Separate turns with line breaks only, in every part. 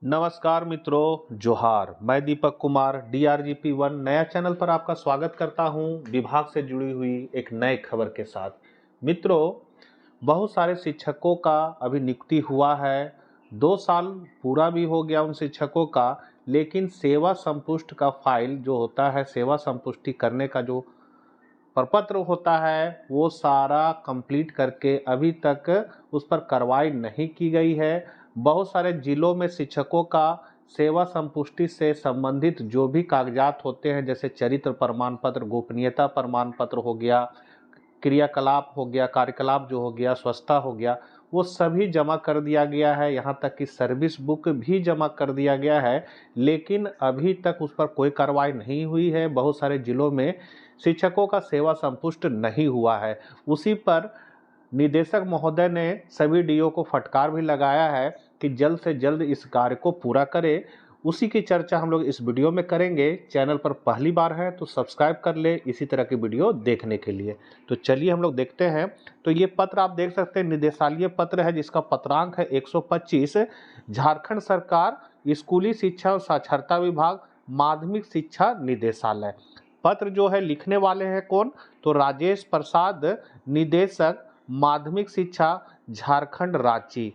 नमस्कार मित्रों, जोहार। मैं दीपक कुमार DRGP 1 नया चैनल पर आपका स्वागत करता हूं, विभाग से जुड़ी हुई एक नए खबर के साथ। मित्रों, बहुत सारे शिक्षकों का अभी नियुक्ति हुआ है। 2 साल पूरा भी हो गया उन शिक्षकों का, लेकिन सेवा संपुष्ट का फाइल जो होता है, सेवा संपुष्टि करने का जो प्रपत्र होता है, वो सारा कंप्लीट करके अभी तक उस पर कार्रवाई नहीं की गई है। बहुत सारे जिलों में शिक्षकों का सेवा संपुष्टि से संबंधित जो भी कागजात होते हैं, जैसे चरित्र प्रमाण पत्र, गोपनीयता प्रमाण पत्र हो गया, क्रियाकलाप हो गया, कार्यकलाप जो हो गया, स्वच्छता हो गया, वो सभी जमा कर दिया गया है। यहाँ तक कि सर्विस बुक भी जमा कर दिया गया है, लेकिन अभी तक उस पर कोई कार्रवाई नहीं हुई है। बहुत सारे जिलों में शिक्षकों का सेवा संपुष्ट नहीं हुआ है। उसी पर निदेशक महोदय ने सभी डीओ को फटकार भी लगाया है कि जल्द से जल्द इस कार्य को पूरा करें। उसी की चर्चा हम लोग इस वीडियो में करेंगे। चैनल पर पहली बार है तो सब्सक्राइब कर ले इसी तरह की वीडियो देखने के लिए। तो चलिए हम लोग देखते हैं। तो ये पत्र आप देख सकते हैं, निदेशालय पत्र है जिसका पत्रांक है 125। झारखंड सरकार, स्कूली शिक्षा और साक्षरता विभाग, माध्यमिक शिक्षा निदेशालय। पत्र जो है लिखने वाले हैं कौन? तो राजेश प्रसाद, निदेशक माध्यमिक शिक्षा, झारखंड रांची।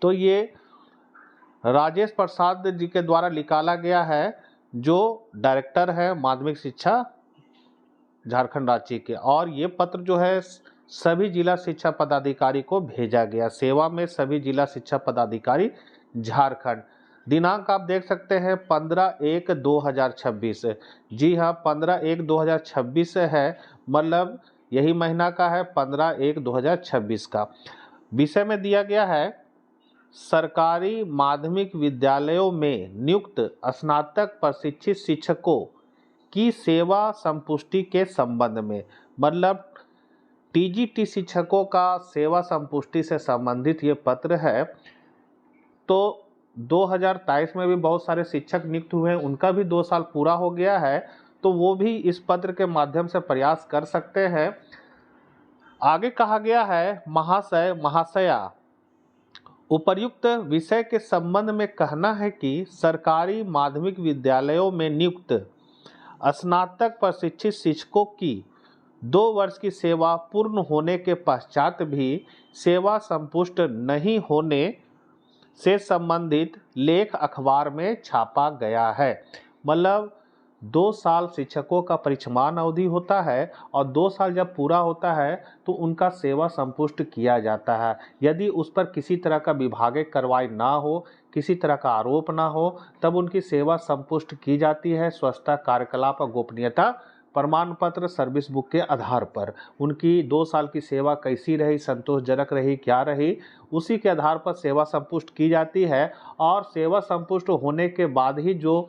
तो ये राजेश प्रसाद जी के द्वारा निकाला गया है, जो डायरेक्टर है माध्यमिक शिक्षा झारखंड रांची के। और ये पत्र जो है सभी जिला शिक्षा पदाधिकारी को भेजा गया। सेवा में सभी जिला शिक्षा पदाधिकारी झारखंड। दिनांक आप देख सकते हैं 15/1/2026। जी हाँ, 15/1/2026 है, मतलब यही महीना का है, 15/1/2026 का। विषय में दिया गया है सरकारी माध्यमिक विद्यालयों में नियुक्त स्नातक प्रशिक्षित शिक्षकों की सेवा संपुष्टि के संबंध में। मतलब टीजीटी शिक्षकों का सेवा संपुष्टि से संबंधित ये पत्र है। तो 2023 में भी बहुत सारे शिक्षक नियुक्त हुए हैं, उनका भी 2 साल पूरा हो गया है, तो वो भी इस पत्र के माध्यम से प्रयास कर सकते हैं। आगे कहा गया है, महाशय महाशया, उपर्युक्त विषय के संबंध में कहना है कि सरकारी माध्यमिक विद्यालयों में नियुक्त स्नातक प्रशिक्षित शिक्षकों की 2 वर्ष की सेवा पूर्ण होने के पश्चात भी सेवा संपुष्ट नहीं होने से संबंधित लेख अखबार में छापा गया है। मतलब 2 साल शिक्षकों का परिक्षमान अवधि होता है और 2 साल जब पूरा होता है तो उनका सेवा संपुष्ट किया जाता है। यदि उस पर किसी तरह का विभागीय कार्रवाई ना हो, किसी तरह का आरोप ना हो, तब उनकी सेवा संपुष्ट की जाती है। स्वच्छता, कार्यकलाप और गोपनीयता प्रमाण पत्र, सर्विस बुक के आधार पर उनकी 2 साल की सेवा कैसी रही, संतोषजनक रही, क्या रही, उसी के आधार पर सेवा संपुष्ट की जाती है। और सेवा संपुष्ट होने के बाद ही जो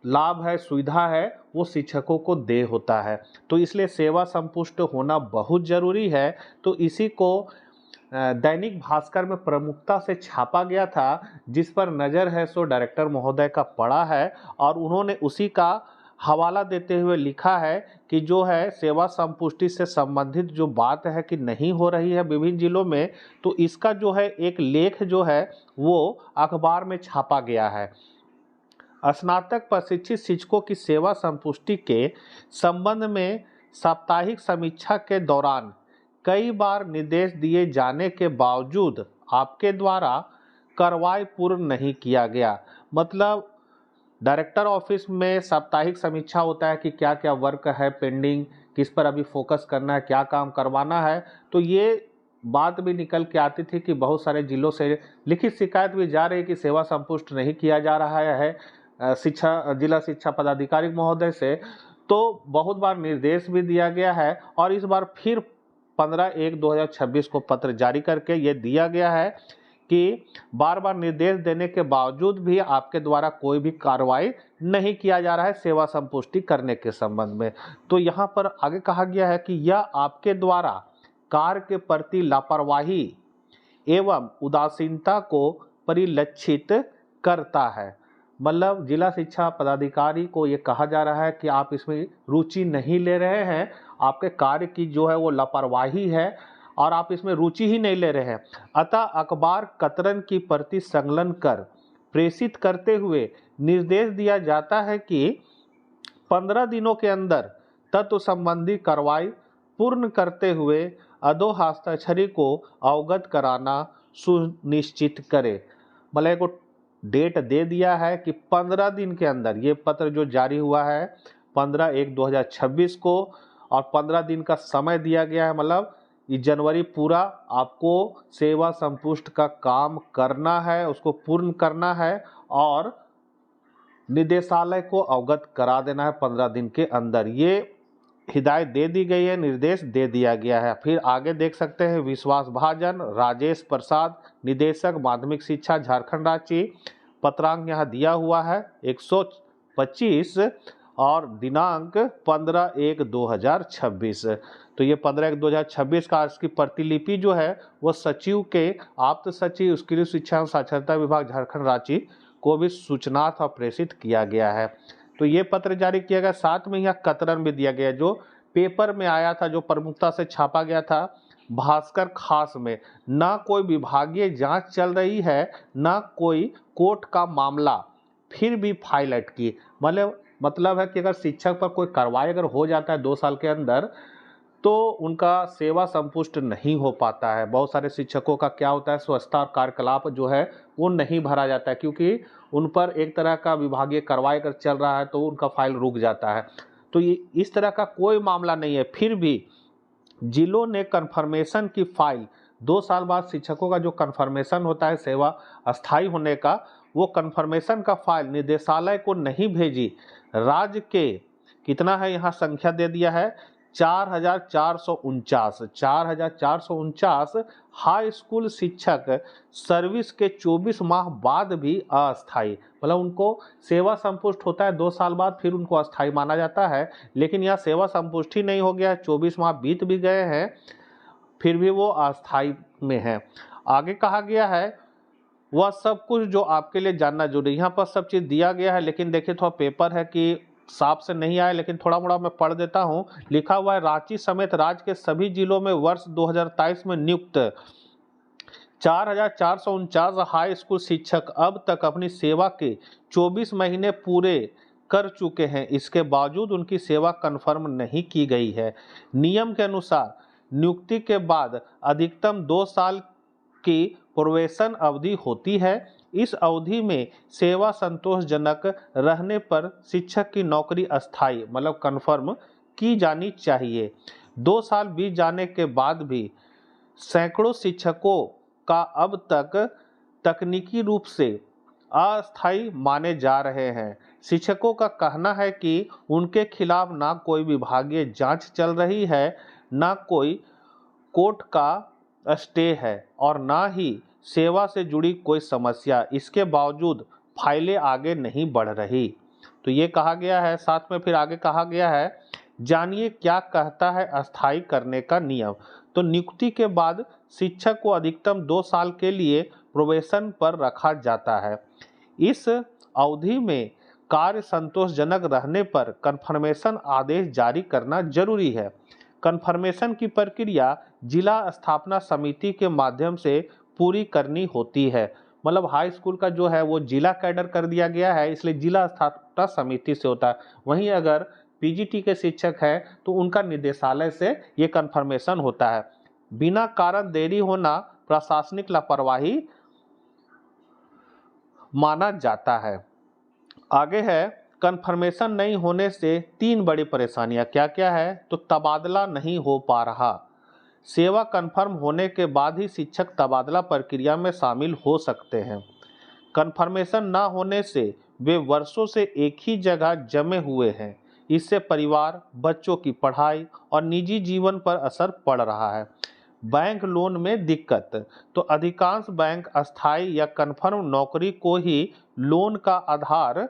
लाभ है, सुविधा है, वो शिक्षकों को दे होता है। तो इसलिए सेवा संपुष्ट होना बहुत जरूरी है। तो इसी को दैनिक भास्कर में प्रमुखता से छापा गया था, जिस पर नज़र है सो डायरेक्टर महोदय का पड़ा है। और उन्होंने उसी का हवाला देते हुए लिखा है कि जो है सेवा संपुष्टि से संबंधित जो बात है कि नहीं हो रही है विभिन्न जिलों में, तो इसका जो है एक लेख जो है वो अखबार में छापा गया है। स्नातक प्रशिक्षित शिक्षकों की सेवा संपुष्टि के संबंध में साप्ताहिक समीक्षा के दौरान कई बार निर्देश दिए जाने के बावजूद आपके द्वारा कार्रवाई पूर्ण नहीं किया गया। मतलब डायरेक्टर ऑफिस में साप्ताहिक समीक्षा होता है कि क्या क्या वर्क है पेंडिंग, किस पर अभी फोकस करना है, क्या काम करवाना है। तो ये बात भी निकल के आती थी कि बहुत सारे जिलों से लिखित शिकायत भी जा रही कि सेवा संपुष्ट नहीं किया जा रहा है जिला शिक्षा पदाधिकारी महोदय से। तो बहुत बार निर्देश भी दिया गया है और इस बार फिर 15/1/2026 को पत्र जारी करके ये दिया गया है कि बार बार निर्देश देने के बावजूद भी आपके द्वारा कोई भी कार्रवाई नहीं किया जा रहा है सेवा संपुष्टि करने के संबंध में। तो यहाँ पर आगे कहा गया है कि यह आपके द्वारा कार्य के प्रति लापरवाही एवं उदासीनता को परिलक्षित करता है। मतलब जिला शिक्षा पदाधिकारी को ये कहा जा रहा है कि आप इसमें रुचि नहीं ले रहे हैं, आपके कार्य की जो है वो लापरवाही है। और आप इसमें रुचि ही नहीं ले रहे हैं, अतः अखबार कतरन की प्रति संकलन कर प्रेषित करते हुए निर्देश दिया जाता है कि 15 दिनों के अंदर तत्व संबंधी कार्रवाई पूर्ण करते हुए अधोः हस्ताक्षरी को अवगत कराना सुनिश्चित करे। मतलब एक डेट दे दिया है कि 15 दिन के अंदर, ये पत्र जो जारी हुआ है 15/1/2026 को, और 15 दिन का समय दिया गया है, मतलब ये जनवरी पूरा आपको सेवा संपुष्ट का काम करना है, उसको पूर्ण करना है और निदेशालय को अवगत करा देना है 15 दिन के अंदर। ये हिदायत दे दी गई है, निर्देश दे दिया गया है। फिर आगे देख सकते हैं विश्वास भाजन, राजेश प्रसाद, निदेशक माध्यमिक शिक्षा झारखंड राज्य, पत्रांक यहाँ दिया हुआ है 125 और दिनांक 15/1/2026। तो ये 15/1/2026 का इसकी प्रतिलिपि जो है वो सचिव के आप्त सचिव स्कूली शिक्षा एवं साक्षरता विभाग झारखंड राज्य को भी सूचनार्थ और प्रेषित किया गया है। तो ये पत्र जारी किया गया। साथ में यहाँ कतरन भी दिया गया जो पेपर में आया था, जो प्रमुखता से छापा गया था भास्कर खास में। ना कोई विभागीय जांच चल रही है, ना कोई कोर्ट का मामला, फिर भी फाइल अटकी। मतलब है कि अगर शिक्षक पर कोई कार्रवाई अगर हो जाता है 2 साल के अंदर तो उनका सेवा संपुष्ट नहीं हो पाता है। बहुत सारे शिक्षकों का क्या होता है, स्वच्छता और कार्यकलाप जो है वो नहीं भरा जाता है, क्योंकि उन पर एक तरह का विभागीय कार्रवाई अगर चल रहा है तो उनका फाइल रुक जाता है। तो ये इस तरह का कोई मामला नहीं है, फिर भी जिलों ने कन्फर्मेशन की फाइल 2 साल बाद शिक्षकों का जो कन्फर्मेशन होता है सेवा अस्थायी होने का, वो कन्फर्मेशन का फाइल निदेशालय को नहीं भेजी। राज्य के कितना है यहाँ संख्या दे दिया है 4,449 हाई स्कूल शिक्षक सर्विस के 24 माह बाद भी अस्थायी, मतलब उनको सेवा संपुष्ट होता है 2 साल बाद, फिर उनको अस्थायी माना जाता है। लेकिन यह सेवा संपुष्टि नहीं हो गया है, 24 माह बीत भी गए हैं, फिर भी वो अस्थायी में है। आगे कहा गया है वह सब कुछ जो आपके लिए जानना जरूरी, यहाँ पर सब चीज़ दिया गया है। लेकिन देखिए थोड़ा पेपर है कि साफ से नहीं आया, लेकिन थोड़ा मोड़ा मैं पढ़ देता हूँ। लिखा हुआ है रांची समेत राज्य के सभी जिलों में वर्ष 2023 में नियुक्त 4,449 हाई स्कूल शिक्षक अब तक अपनी सेवा के 24 महीने पूरे कर चुके हैं। इसके बावजूद उनकी सेवा कन्फर्म नहीं की गई है। नियम के अनुसार नियुक्ति के बाद अधिकतम 2 साल की प्रोबेशन अवधि होती है। इस अवधि में सेवा संतोषजनक रहने पर शिक्षक की नौकरी अस्थायी, मतलब कन्फर्म की जानी चाहिए। 2 साल बीत जाने के बाद भी सैकड़ों शिक्षकों का अब तक तकनीकी रूप से अस्थायी माने जा रहे हैं। शिक्षकों का कहना है कि उनके खिलाफ ना कोई विभागीय जांच चल रही है, ना कोई कोर्ट का स्टे है और ना ही सेवा से जुड़ी कोई समस्या। इसके बावजूद फाइलें आगे नहीं बढ़ रही। तो ये कहा गया है। साथ में फिर आगे कहा गया है जानिए क्या कहता है अस्थायी करने का नियम। तो नियुक्ति के बाद शिक्षक को अधिकतम 2 साल के लिए प्रोबेशन पर रखा जाता है। इस अवधि में कार्य संतोषजनक रहने पर कन्फर्मेशन आदेश जारी करना जरूरी है। कन्फर्मेशन की प्रक्रिया जिला स्थापना समिति के माध्यम से पूरी करनी होती है। मतलब हाई स्कूल का जो है वो जिला कैडर कर दिया गया है, इसलिए जिला स्थापना समिति से होता है। वहीं अगर पीजीटी के शिक्षक हैं तो उनका निदेशालय से ये कन्फर्मेशन होता है। बिना कारण देरी होना प्रशासनिक लापरवाही माना जाता है। आगे है कन्फर्मेशन नहीं होने से 3 बड़ी परेशानियां क्या क्या है। तो तबादला नहीं हो पा रहा। सेवा कन्फर्म होने के बाद ही शिक्षक तबादला प्रक्रिया में शामिल हो सकते हैं। कन्फर्मेशन ना होने से वे वर्षों से एक ही जगह जमे हुए हैं। इससे परिवार, बच्चों की पढ़ाई और निजी जीवन पर असर पड़ रहा है। बैंक लोन में दिक्कत। तो अधिकांश बैंक अस्थायी या कन्फर्म नौकरी को ही लोन का आधार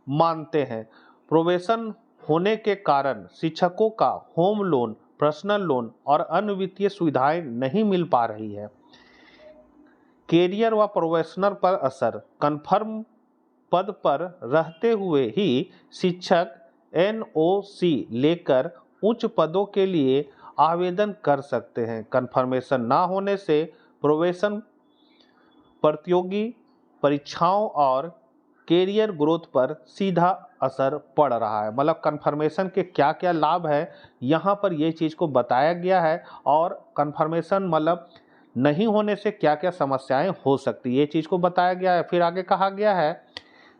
मानते हैं। प्रोबेशन होने के कारण शिक्षकों का होम लोन, पर्सनल लोन और अन्य वित्तीय सुविधाएं नहीं मिल पा रही है। कैरियर व प्रोफेशनल पर असर। कन्फर्म पद पर रहते हुए ही शिक्षक एनओसी लेकर उच्च पदों के लिए आवेदन कर सकते हैं। कन्फर्मेशन ना होने से प्रोबेशन प्रतियोगी परीक्षाओं और कैरियर ग्रोथ पर सीधा असर पड़ रहा है। मतलब कन्फर्मेशन के क्या क्या लाभ है यहाँ पर ये चीज़ को बताया गया है, और कन्फर्मेशन मतलब नहीं होने से क्या क्या समस्याएं हो सकती है ये चीज़ को बताया गया है। फिर आगे कहा गया है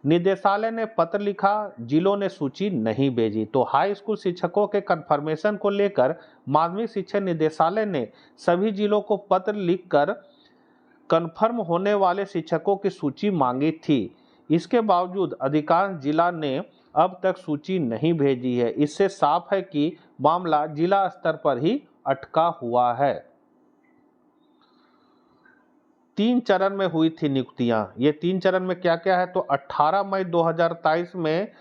निदेशालय ने पत्र लिखा, जिलों ने सूची नहीं भेजी। तो हाई स्कूल शिक्षकों के कन्फर्मेशन को लेकर माध्यमिक शिक्षा निदेशालय ने सभी जिलों को पत्र लिखकर कन्फर्म होने वाले शिक्षकों की सूची मांगी थी। इसके बावजूद अधिकांश जिला ने अब तक सूची नहीं भेजी है। इससे साफ है कि मामला जिला स्तर पर ही अटका हुआ है। 3 चरण में हुई थी नियुक्तियां। ये 3 चरण में क्या क्या है, तो 18 मई 2023 में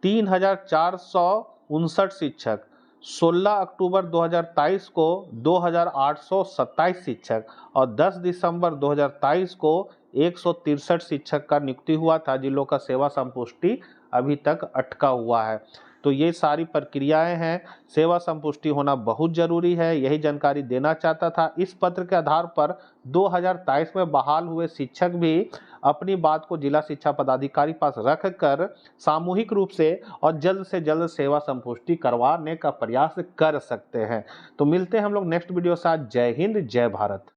3459 शिक्षक, 16 अक्टूबर 2023 को 2827 शिक्षक और 10 दिसंबर 2023 को 163 शिक्षक का नियुक्ति हुआ था, जिलों का सेवा संपुष्टि अभी तक अटका हुआ है। तो ये सारी प्रक्रियाएं हैं, सेवा संपुष्टि होना बहुत जरूरी है, यही जानकारी देना चाहता था। इस पत्र के आधार पर 2023 में बहाल हुए शिक्षक भी अपनी बात को जिला शिक्षा पदाधिकारी पास रखकर सामूहिक रूप से जल्द सेवा संपुष्टि करवाने का प्रयास कर सकते हैं। तो मिलते हैं हम लोग नेक्स्ट वीडियो के साथ। जय हिंद, जय भारत।